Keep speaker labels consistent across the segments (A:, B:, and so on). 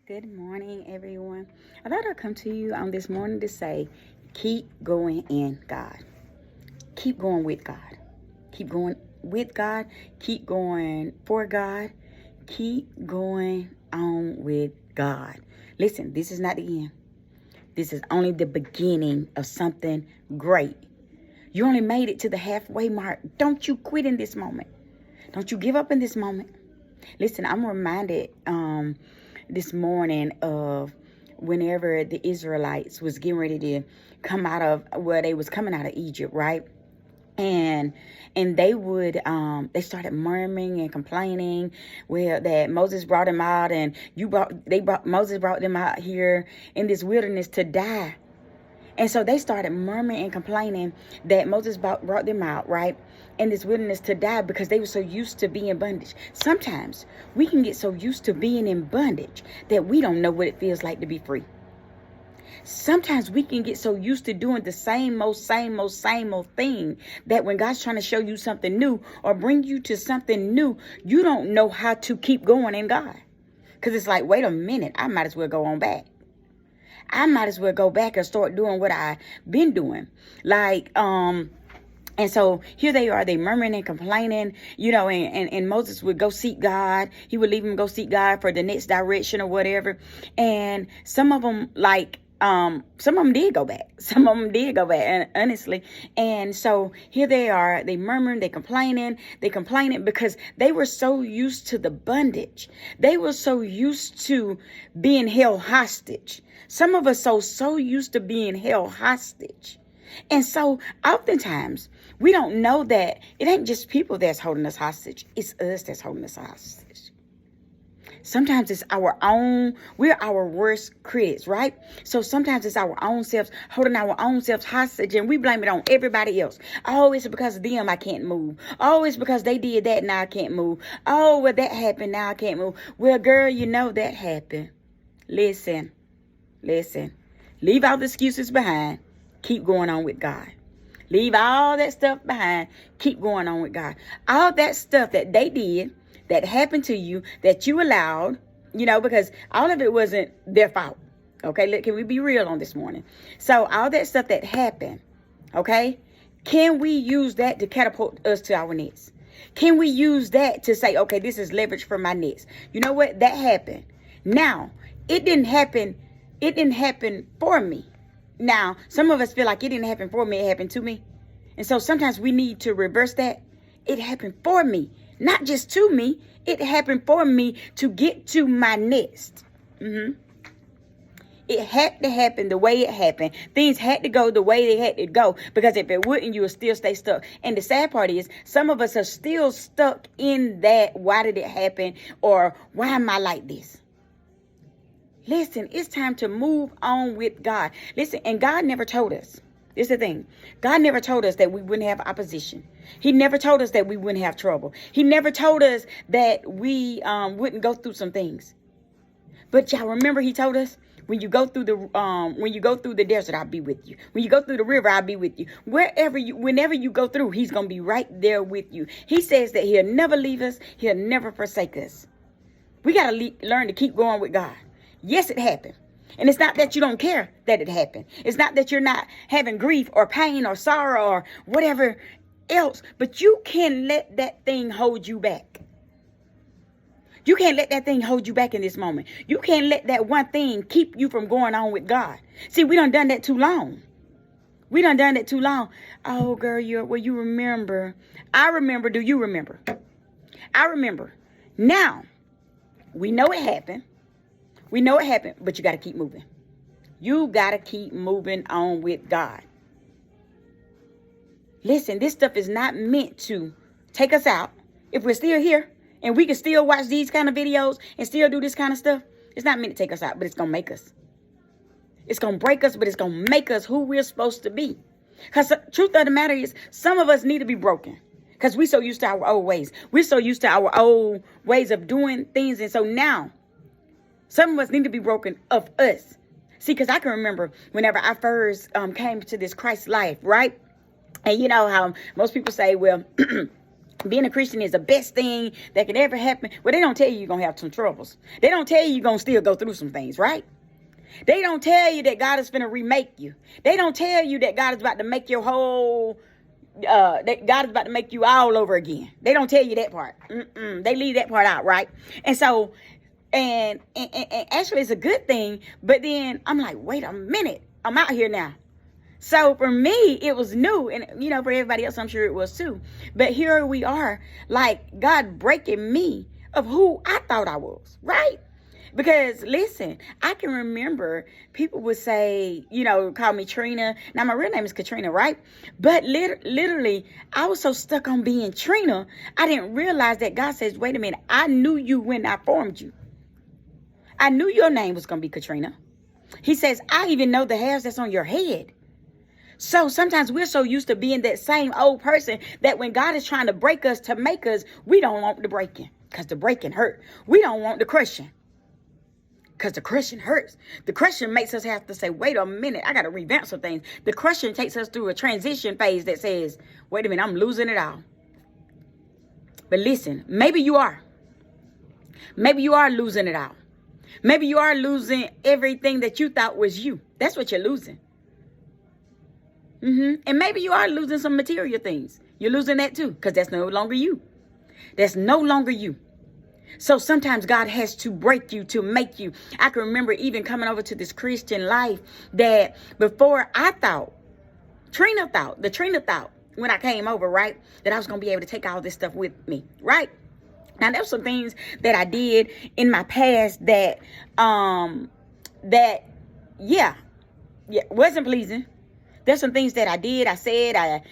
A: Good morning, everyone. I thought I'd come to you on this morning to say, keep going in God. Keep going with God. Keep going with God. Keep going for God. Keep going on with God. Listen, this is not the end. This is only the beginning of something great. You only made it to the halfway mark. Don't you quit in this moment. Don't you give up in this moment. Listen, I'm reminded this morning of whenever the Israelites was getting ready to come out of, well, they was coming out of Egypt, right? And they would they started murmuring and complaining, well, that Moses brought them out, and Moses brought them out here in this wilderness to die. And so they started murmuring and complaining that Moses brought them out, right, in this wilderness to die because they were so used to being in bondage. Sometimes we can get so used to being in bondage that we don't know what it feels like to be free. Sometimes we can get so used to doing the same old thing that when God's trying to show you something new or bring you to something new, you don't know how to keep going in God. Because it's like, wait a minute, I might as well go on back. I might as well go back and start doing what I've been doing. And so here they are, they murmuring and complaining, and Moses would go seek God. He would leave them go seek God for the next direction or whatever. And some of them did go back. And honestly. And so here they are, they murmuring, they complaining because they were so used to the bondage. They were so used to being held hostage. Some of us so used to being held hostage. And so oftentimes we don't know that it ain't just people that's holding us hostage. It's us that's holding us hostage. Sometimes it's we're our worst critics, right? So sometimes it's our own selves holding our own selves hostage, and we blame it on everybody else. Oh, it's because of them I can't move. Oh, it's because they did that, now I can't move. Oh, well, that happened, now I can't move. Well, girl, that happened. Listen. Leave all the excuses behind. Keep going on with God. Leave all that stuff behind. Keep going on with God. All that stuff that they did, that happened to you, that you allowed, because all of it wasn't their fault. Okay, can we be real on this morning? So all that stuff that happened, okay, can we use that to catapult us to our next? Can we use that to say, okay, this is leverage for my next? You know what? That happened. Now, it didn't happen for me. Now, some of us feel like it didn't happen for me, it happened to me. And so sometimes we need to reverse that. It happened for me, not just to me. It happened for me to get to my next. It had to happen the way it happened. Things had to go the way they had to go, because if it wouldn't, you would still stay stuck. And the sad part is, some of us are still stuck in that, why did it happen? Or why am I like this? Listen, it's time to move on with God. Listen, and God never told us. This is the thing. God never told us that we wouldn't have opposition. He never told us that we wouldn't have trouble. He never told us that we wouldn't go through some things. But y'all remember, he told us, when you go through the desert, I'll be with you. When you go through the river, I'll be with you. Whenever you go through, he's going to be right there with you. He says that he'll never leave us. He'll never forsake us. We got to learn to keep going with God. Yes, it happened. And it's not that you don't care that it happened. It's not that you're not having grief or pain or sorrow or whatever else. But you can't let that thing hold you back. You can't let that thing hold you back in this moment. You can't let that one thing keep you from going on with God. See, we done that too long. Oh, girl, you remember. I remember. Do you remember? I remember. Now, we know it happened. But you got to keep moving. You got to keep moving on with God. Listen, this stuff is not meant to take us out. If we're still here and we can still watch these kind of videos and still do this kind of stuff, it's not meant to take us out, but it's going to make us. It's going to break us, but it's going to make us who we're supposed to be. Because the truth of the matter is, some of us need to be broken. Because we're so used to our old ways. We're so used to our old ways of doing things. And so now, some of us need to be broken of us. See, because I can remember whenever I first came to this Christ life, right? And you know how most people say, well, Being a Christian is the best thing that could ever happen. Well, they don't tell you you're going to have some troubles. They don't tell you you're going to still go through some things, right? They don't tell you that God is going to remake you. They don't tell you that God is about to make your whole, that God is about to make you all over again. They don't tell you that part. They leave that part out, right? And so, and actually it's a good thing. But then I'm like, wait a minute. I'm out here now. So for me, it was new. And, for everybody else, I'm sure it was too. But here we are, like God breaking me of who I thought I was, right? Because listen, I can remember people would say, call me Trina. Now my real name is Katrina, right? But literally, I was so stuck on being Trina, I didn't realize that God says, wait a minute, I knew you when I formed you. I knew your name was going to be Katrina. He says, I even know the hairs that's on your head. So sometimes we're so used to being that same old person that when God is trying to break us to make us, we don't want the breaking because the breaking hurt. We don't want the crushing because the crushing hurts. The crushing makes us have to say, wait a minute, I got to revamp some things. The crushing takes us through a transition phase that says, wait a minute, I'm losing it all. But listen, maybe you are. Maybe you are losing it all. Maybe you are losing everything that you thought was you. That's what you're losing. And maybe you are losing some material things. You're losing that too, because that's no longer you. That's no longer you. So sometimes God has to break you to make you. I can remember even coming over to this Christian life that before I thought, Trina thought when I came over, right, that I was going to be able to take all this stuff with me, right? Now, there were some things that I did in my past that wasn't pleasing. There's some things that I did, I said, I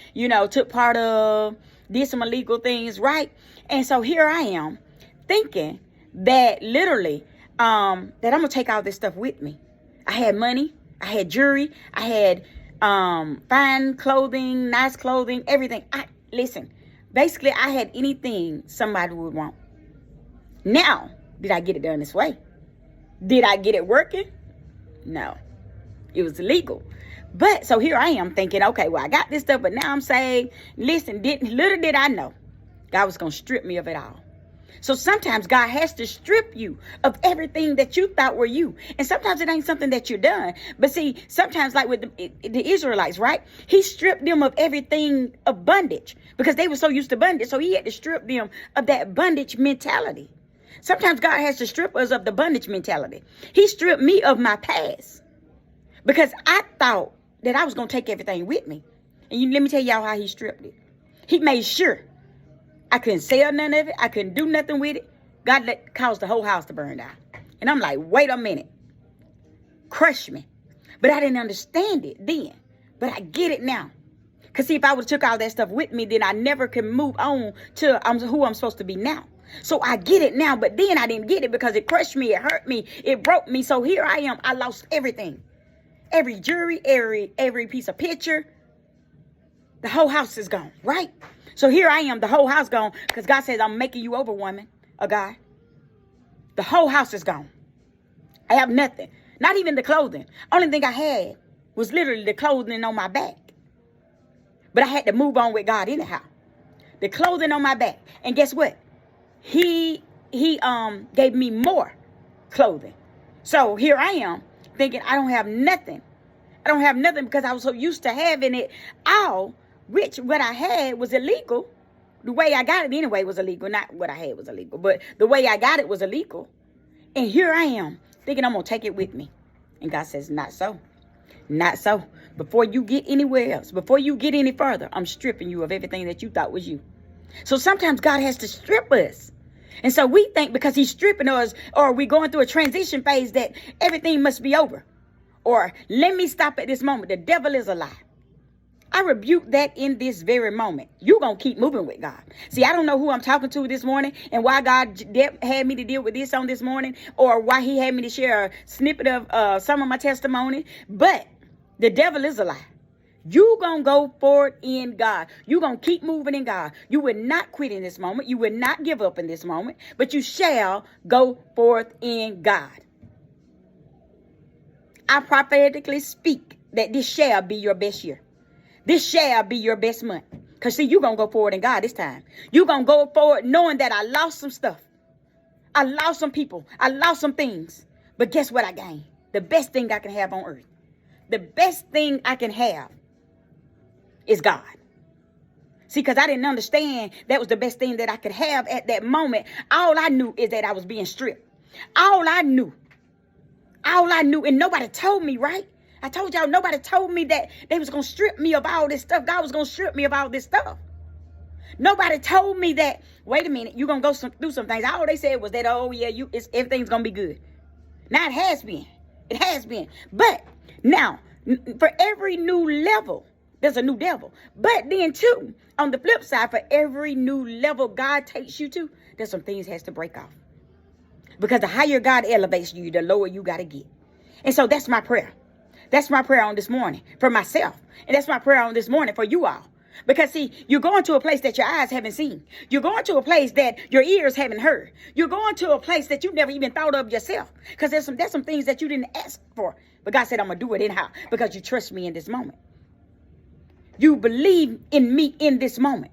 A: took part of, did some illegal things, right? And so here I am thinking that literally, that I'm going to take all this stuff with me. I had money, I had jewelry, I had fine clothing, nice clothing, everything. Listen, basically I had anything somebody would want. Now, did I get it done this way? Did I get it working? No, it was illegal. But so here I am thinking, okay, well, I got this stuff, but now I'm saying, listen, little did I know God was going to strip me of it all. So sometimes God has to strip you of everything that you thought were you. And sometimes it ain't something that you're done. But see, sometimes like with the Israelites, right? He stripped them of everything of bondage because they were so used to bondage. So he had to strip them of that bondage mentality. Sometimes God has to strip us of the bondage mentality. He stripped me of my past because I thought that I was going to take everything with me. And let me tell y'all how he stripped it. He made sure I couldn't sell none of it. I couldn't do nothing with it. God caused the whole house to burn down. And I'm like, wait a minute. Crush me. But I didn't understand it then. But I get it now. Because see, if I would have took all that stuff with me, then I never can move on to who I'm supposed to be now. So I get it now. But then I didn't get it because it crushed me. It hurt me. It broke me. So here I am. I lost everything. Every jewelry, every piece of picture. The whole house is gone, right? So here I am, the whole house gone, because God says, I'm making you over, woman, a guy. The whole house is gone. I have nothing. Not even the clothing. Only thing I had was literally the clothing on my back. But I had to move on with God anyhow. The clothing on my back. And guess what? He gave me more clothing. So here I am thinking I don't have nothing. I don't have nothing because I was so used to having it all, which what I had was illegal. The way I got it anyway was illegal. Not what I had was illegal, but the way I got it was illegal. And here I am thinking I'm going to take it with me. And God says, not so. Not so. Before you get anywhere else, before you get any further, I'm stripping you of everything that you thought was you. So sometimes God has to strip us. And so we think because he's stripping us or we're going through a transition phase that everything must be over. Or let me stop at this moment. The devil is a lie. I rebuke that in this very moment. You're going to keep moving with God. See, I don't know who I'm talking to this morning and why God had me to deal with this on this morning or why he had me to share a snippet of some of my testimony. But the devil is a lie. You're going to go forward in God. You're going to keep moving in God. You will not quit in this moment. You will not give up in this moment, but you shall go forth in God. I prophetically speak that this shall be your best year. This shall be your best month. Because see, you're going to go forward in God this time. You're going to go forward knowing that I lost some stuff. I lost some people. I lost some things. But guess what I gained? The best thing I can have on earth. The best thing I can have is God. See, because I didn't understand that was the best thing that I could have at that moment. All I knew is that I was being stripped. All I knew, and nobody told me, right? I told y'all nobody told me that they was going to strip me of all this stuff. God was going to strip me of all this stuff. Nobody told me that, wait a minute, you're going to go through some things. All they said was that, oh, yeah, everything's going to be good. Now, it has been. It has been. But now, for every new level, there's a new devil. But then, too, on the flip side, for every new level God takes you to, there's some things has to break off. Because the higher God elevates you, the lower you got to get. And so that's my prayer. That's my prayer on this morning for myself. And that's my prayer on this morning for you all. Because, see, you're going to a place that your eyes haven't seen. You're going to a place that your ears haven't heard. You're going to a place that you never even thought of yourself. Because there's some things that you didn't ask for. But God said, I'm going to do it anyhow. Because you trust me in this moment. You believe in me in this moment.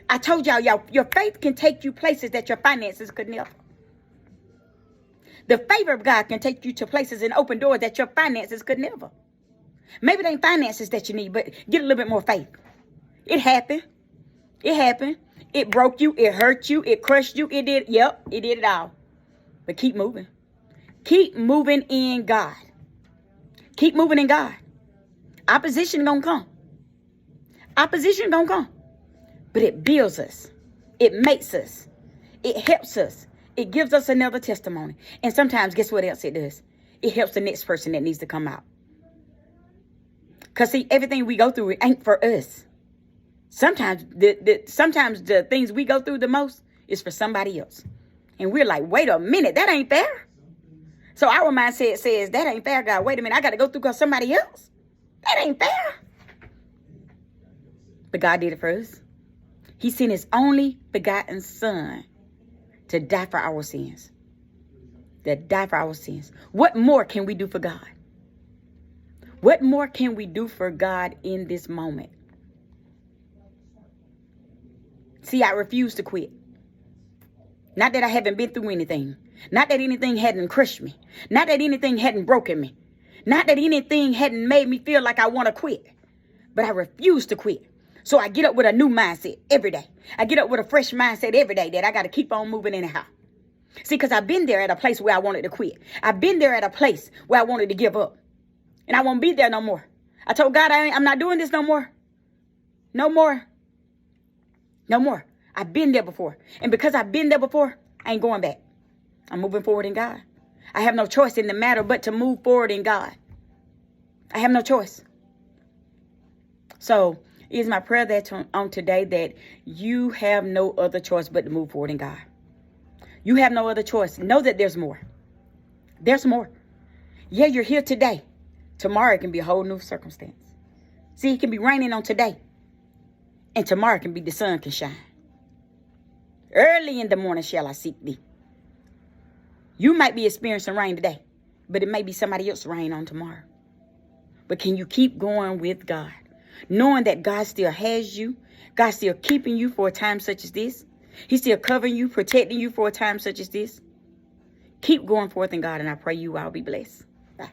A: I told y'all, your faith can take you places that your finances could never. The favor of God can take you to places and open doors that your finances could never. Maybe it ain't finances that you need, but get a little bit more faith. It happened. It happened. It broke you. It hurt you. It crushed you. It did. Yep, it did it all. But keep moving. Keep moving in God. Keep moving in God. Opposition gonna come. Opposition gonna come. But it builds us. It makes us. It helps us. It gives us another testimony. And sometimes, guess what else it does? It helps the next person that needs to come out. Because, see, everything we go through, it ain't for us. Sometimes the things we go through the most is for somebody else. And we're like, wait a minute, that ain't fair. So our mindset says, that ain't fair, God. Wait a minute, I got to go through because somebody else. That ain't fair. But God did it for us. He sent his only begotten son to die for our sins. To die for our sins. What more can we do for God? What more can we do for God in this moment? See, I refuse to quit. Not that I haven't been through anything. Not that anything hadn't crushed me. Not that anything hadn't broken me. Not that anything hadn't made me feel like I want to quit. But I refuse to quit. So I get up with a new mindset every day. I get up with a fresh mindset every day that I got to keep on moving anyhow. See, because I've been there at a place where I wanted to quit. I've been there at a place where I wanted to give up. And I won't be there no more. I told God I'm not doing this no more. No more. No more. I've been there before. And because I've been there before, I ain't going back. I'm moving forward in God. I have no choice in the matter but to move forward in God. I have no choice. So it is my prayer that on today that you have no other choice but to move forward in God. You have no other choice. Know that there's more. There's more. Yeah, you're here today. Tomorrow it can be a whole new circumstance. See, it can be raining on today. And tomorrow can be the sun can shine. Early in the morning shall I seek thee. You might be experiencing rain today, but it may be somebody else's rain on tomorrow. But can you keep going with God? Knowing that God still has you. God's still keeping you for a time such as this. He's still covering you, protecting you for a time such as this. Keep going forth in God, and I pray you all be blessed. Bye.